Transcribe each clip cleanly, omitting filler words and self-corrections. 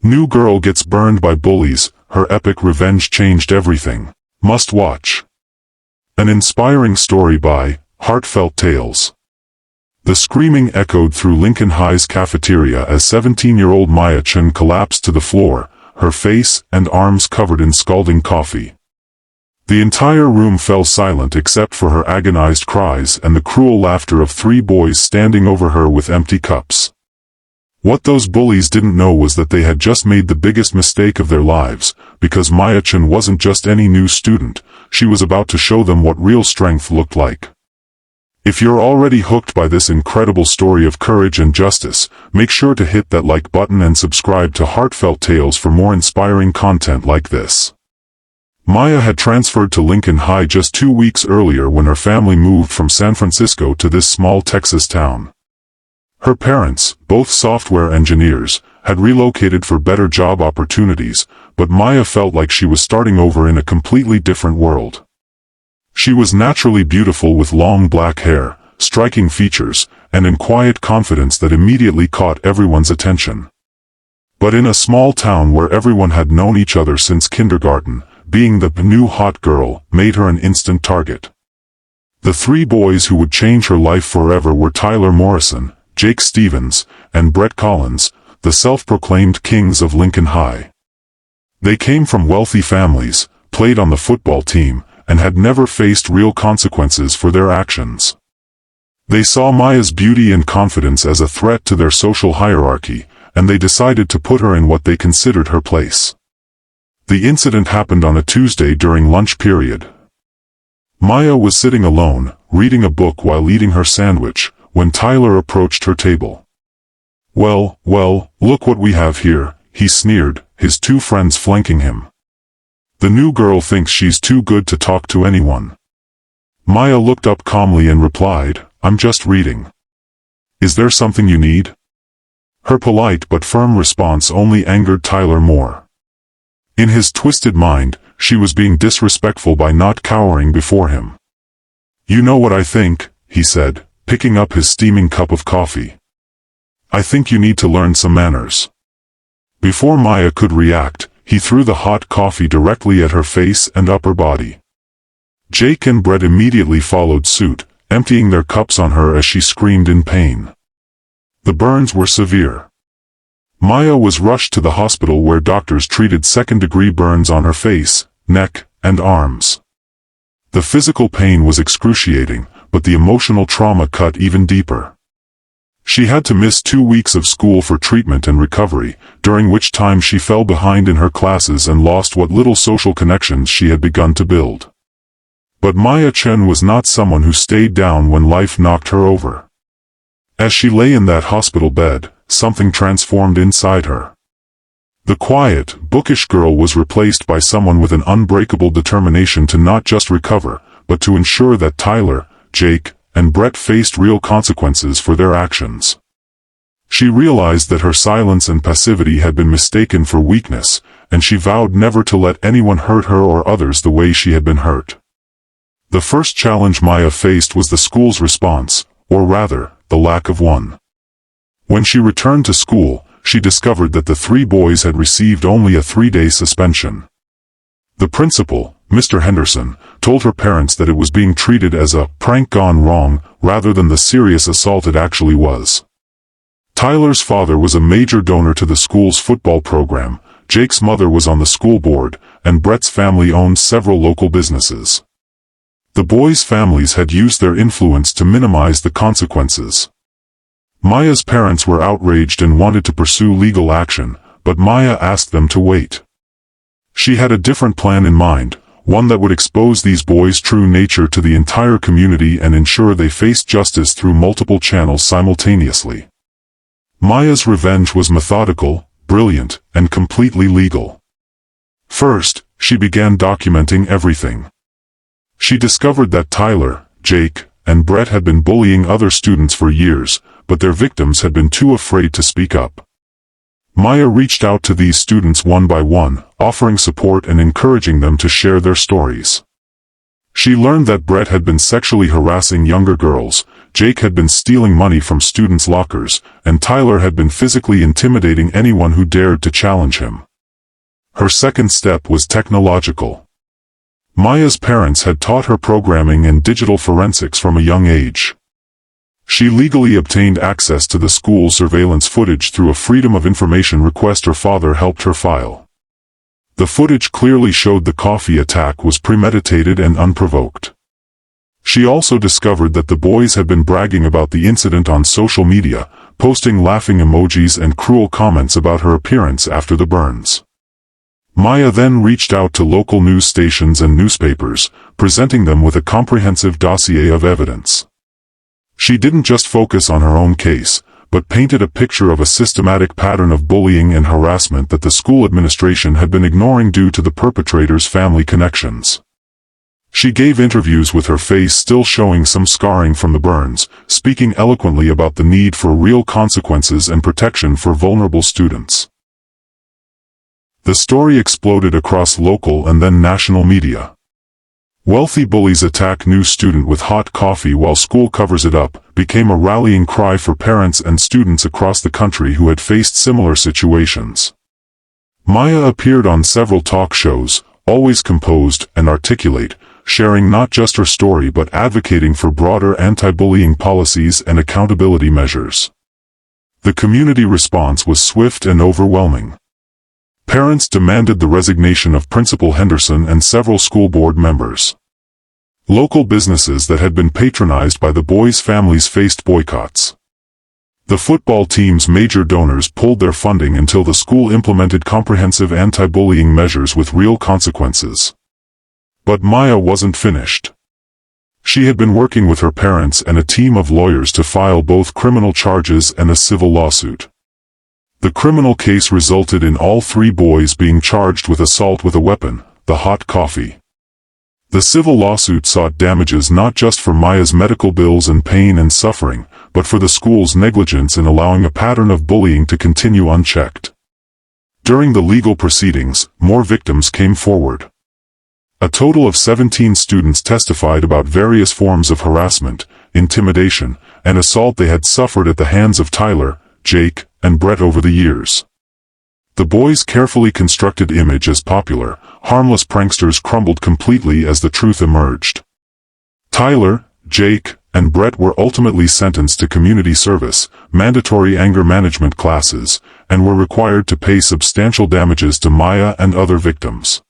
New girl gets burned by bullies, her epic revenge changed everything. Must watch. An inspiring story by Heartfelt Tales. The screaming echoed through Lincoln High's cafeteria as 17-year-old Maya Chen collapsed to the floor, her face and arms covered in scalding coffee. The entire room fell silent except for her agonized cries and the cruel laughter of three boys standing over her with empty cups. What those bullies didn't know was that they had just made the biggest mistake of their lives, because Maya Chen wasn't just any new student, she was about to show them what real strength looked like. If you're already hooked by this incredible story of courage and justice, make sure to hit that like button and subscribe to Heartfelt Tales for more inspiring content like this. Maya had transferred to Lincoln High just 2 weeks earlier when her family moved from San Francisco to this small Texas town. Her parents, both software engineers, had relocated for better job opportunities, but Maya felt like she was starting over in a completely different world. She was naturally beautiful with long black hair, striking features, and in quiet confidence that immediately caught everyone's attention. But in a small town where everyone had known each other since kindergarten, being the new hot girl made her an instant target. The three boys who would change her life forever were Tyler Morrison, Jake Stevens, and Brett Collins, the self-proclaimed kings of Lincoln High. They came from wealthy families, played on the football team, and had never faced real consequences for their actions. They saw Maya's beauty and confidence as a threat to their social hierarchy, and they decided to put her in what they considered her place. The incident happened on a Tuesday during lunch period. Maya was sitting alone, reading a book while eating her sandwich, when Tyler approached her table. Well, look what we have here," he sneered, his two friends flanking him. "The new girl thinks she's too good to talk to anyone." Maya looked up calmly and replied, "I'm just reading. Is there something you need?" Her polite but firm response only angered Tyler more. In his twisted mind, she was being disrespectful by not cowering before him. "You know what I think," he said, picking up his steaming cup of coffee. "I think you need to learn some manners." Before Maya could react, he threw the hot coffee directly at her face and upper body. Jake and Brett immediately followed suit, emptying their cups on her as she screamed in pain. The burns were severe. Maya was rushed to the hospital where doctors treated second-degree burns on her face, neck, and arms. The physical pain was excruciating, but the emotional trauma cut even deeper. She had to miss 2 weeks of school for treatment and recovery, during which time she fell behind in her classes and lost what little social connections she had begun to build. But Maya Chen was not someone who stayed down when life knocked her over. As she lay in that hospital bed, something transformed inside her. The quiet, bookish girl was replaced by someone with an unbreakable determination to not just recover, but to ensure that Tyler, Jake, and Brett faced real consequences for their actions. She realized that her silence and passivity had been mistaken for weakness, and she vowed never to let anyone hurt her or others the way she had been hurt. The first challenge Maya faced was the school's response, or rather, the lack of one. When she returned to school, she discovered that the three boys had received only a 3-day suspension. The principal, Mr. Henderson, told her parents that it was being treated as a prank gone wrong, rather than the serious assault it actually was. Tyler's father was a major donor to the school's football program, Jake's mother was on the school board, and Brett's family owned several local businesses. The boys' families had used their influence to minimize the consequences. Maya's parents were outraged and wanted to pursue legal action, but Maya asked them to wait. She had a different plan in mind, one that would expose these boys' true nature to the entire community and ensure they faced justice through multiple channels simultaneously. Maya's revenge was methodical, brilliant, and completely legal. First, she began documenting everything. She discovered that Tyler, Jake, and Brett had been bullying other students for years, but their victims had been too afraid to speak up. Maya reached out to these students one by one, offering support and encouraging them to share their stories. She learned that Brett had been sexually harassing younger girls, Jake had been stealing money from students' lockers, and Tyler had been physically intimidating anyone who dared to challenge him. Her second step was technological. Maya's parents had taught her programming and digital forensics from a young age. She legally obtained access to the school surveillance footage through a Freedom of Information request her father helped her file. The footage clearly showed the coffee attack was premeditated and unprovoked. She also discovered that the boys had been bragging about the incident on social media, posting laughing emojis and cruel comments about her appearance after the burns. Maya then reached out to local news stations and newspapers, presenting them with a comprehensive dossier of evidence. She didn't just focus on her own case, but painted a picture of a systematic pattern of bullying and harassment that the school administration had been ignoring due to the perpetrator's family connections. She gave interviews with her face still showing some scarring from the burns, speaking eloquently about the need for real consequences and protection for vulnerable students. The story exploded across local and then national media. Wealthy bullies attack new student with hot coffee while school covers it up became a rallying cry for parents and students across the country who had faced similar situations. Maya appeared on several talk shows, always composed and articulate, sharing not just her story but advocating for broader anti-bullying policies and accountability measures. The community response was swift and overwhelming. Parents demanded the resignation of Principal Henderson and several school board members. Local businesses that had been patronized by the boys' families faced boycotts. The football team's major donors pulled their funding until the school implemented comprehensive anti-bullying measures with real consequences. But Maya wasn't finished. She had been working with her parents and a team of lawyers to file both criminal charges and a civil lawsuit. The criminal case resulted in all three boys being charged with assault with a weapon, the hot coffee. The civil lawsuit sought damages not just for Maya's medical bills and pain and suffering, but for the school's negligence in allowing a pattern of bullying to continue unchecked. During the legal proceedings, more victims came forward. A total of 17 students testified about various forms of harassment, intimidation, and assault they had suffered at the hands of Tyler, Jake, and Brett over the years. The boys' carefully constructed image as popular, harmless pranksters crumbled completely as the truth emerged. Tyler, Jake, and Brett were ultimately sentenced to community service, mandatory anger management classes, and were required to pay substantial damages to Maya and other victims.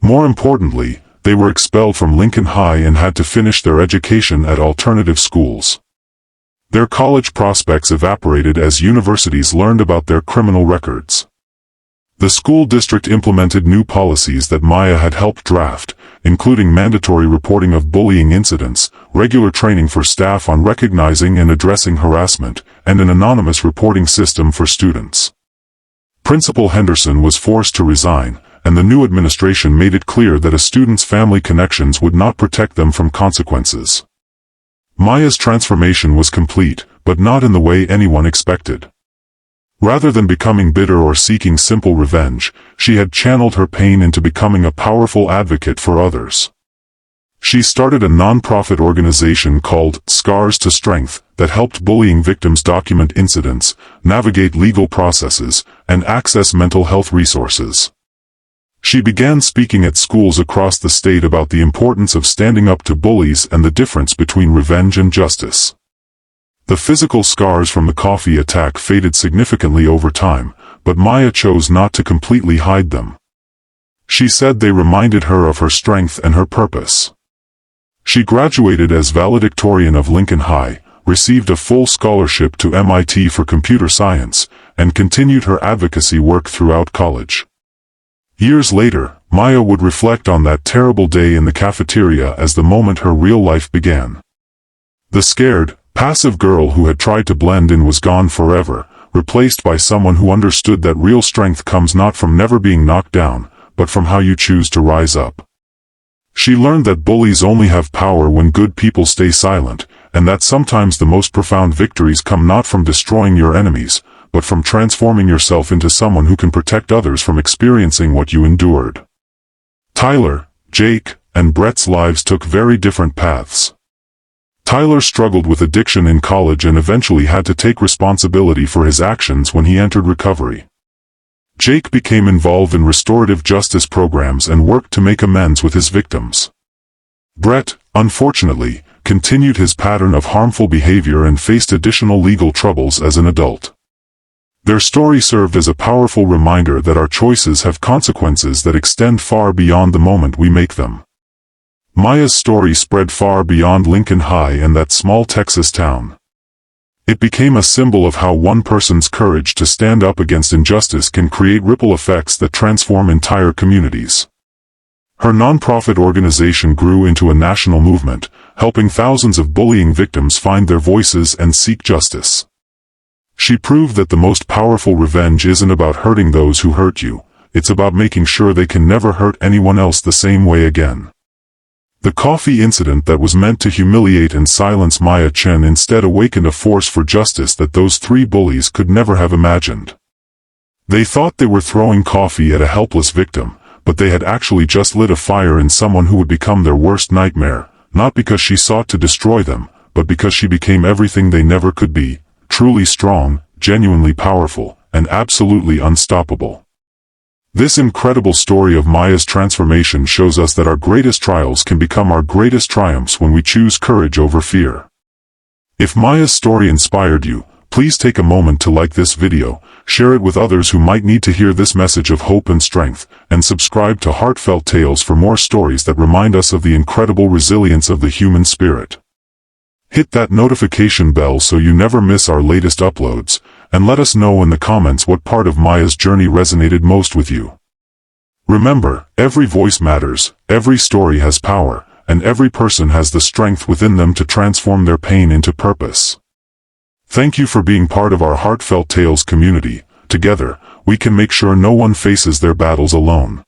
More importantly, they were expelled from Lincoln High and had to finish their education at alternative schools. Their college prospects evaporated as universities learned about their criminal records. The school district implemented new policies that Maya had helped draft, including mandatory reporting of bullying incidents, regular training for staff on recognizing and addressing harassment, and an anonymous reporting system for students. Principal Henderson was forced to resign, and the new administration made it clear that a student's family connections would not protect them from consequences. Maya's transformation was complete, but not in the way anyone expected. Rather than becoming bitter or seeking simple revenge, she had channeled her pain into becoming a powerful advocate for others. She started a non-profit organization called Scars to Strength that helped bullying victims document incidents, navigate legal processes, and access mental health resources. She began speaking at schools across the state about the importance of standing up to bullies and the difference between revenge and justice. The physical scars from the coffee attack faded significantly over time, but Maya chose not to completely hide them. She said they reminded her of her strength and her purpose. She graduated as valedictorian of Lincoln High, received a full scholarship to MIT for computer science, and continued her advocacy work throughout college. Years later, Maya would reflect on that terrible day in the cafeteria as the moment her real life began. The scared, passive girl who had tried to blend in was gone forever, replaced by someone who understood that real strength comes not from never being knocked down, but from how you choose to rise up. She learned that bullies only have power when good people stay silent, and that sometimes the most profound victories come not from destroying your enemies, but from transforming yourself into someone who can protect others from experiencing what you endured. Tyler, Jake, and Brett's lives took very different paths. Tyler struggled with addiction in college and eventually had to take responsibility for his actions when he entered recovery. Jake became involved in restorative justice programs and worked to make amends with his victims. Brett, unfortunately, continued his pattern of harmful behavior and faced additional legal troubles as an adult. Their story served as a powerful reminder that our choices have consequences that extend far beyond the moment we make them. Maya's story spread far beyond Lincoln High and that small Texas town. It became a symbol of how one person's courage to stand up against injustice can create ripple effects that transform entire communities. Her nonprofit organization grew into a national movement, helping thousands of bullying victims find their voices and seek justice. She proved that the most powerful revenge isn't about hurting those who hurt you, it's about making sure they can never hurt anyone else the same way again. The coffee incident that was meant to humiliate and silence Maya Chen instead awakened a force for justice that those three bullies could never have imagined. They thought they were throwing coffee at a helpless victim, but they had actually just lit a fire in someone who would become their worst nightmare, not because she sought to destroy them, but because she became everything they never could be, truly strong, genuinely powerful, and absolutely unstoppable. This incredible story of Maya's transformation shows us that our greatest trials can become our greatest triumphs when we choose courage over fear. If Maya's story inspired you, please take a moment to like this video, share it with others who might need to hear this message of hope and strength, and subscribe to Heartfelt Tales for more stories that remind us of the incredible resilience of the human spirit. Hit that notification bell so you never miss our latest uploads, and let us know in the comments what part of Maya's journey resonated most with you. Remember, every voice matters, every story has power, and every person has the strength within them to transform their pain into purpose. Thank you for being part of our Heartfelt Tales community. Together, we can make sure no one faces their battles alone.